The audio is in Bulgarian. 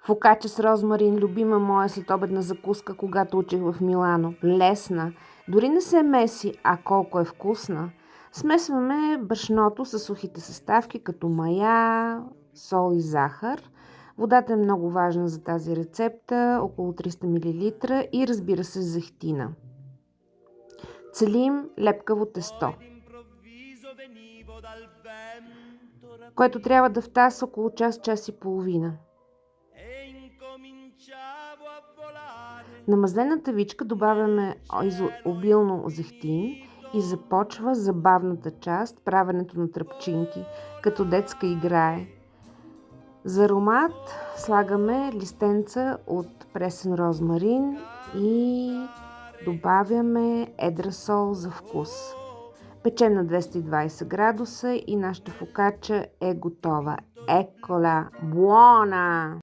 Фокача с розмарин, любима моя следобедна закуска, когато учих в Милано. Лесна, дори не се меси, а колко е вкусна. Смесваме брашното с сухите съставки, като мая, сол и захар. Водата е много важна за тази рецепта, около 300 мл и разбира се зехтина. Целим лепкаво тесто, което трябва да втаса около час и половина. На мазлената вичка добавяме обилно зехтин и започва забавната част, правенето на тръпчинки, като детска играе. За аромат слагаме листенца от пресен розмарин и добавяме едра сол за вкус. Печем на 220 градуса и нашата фокача е готова. Екола! Буона!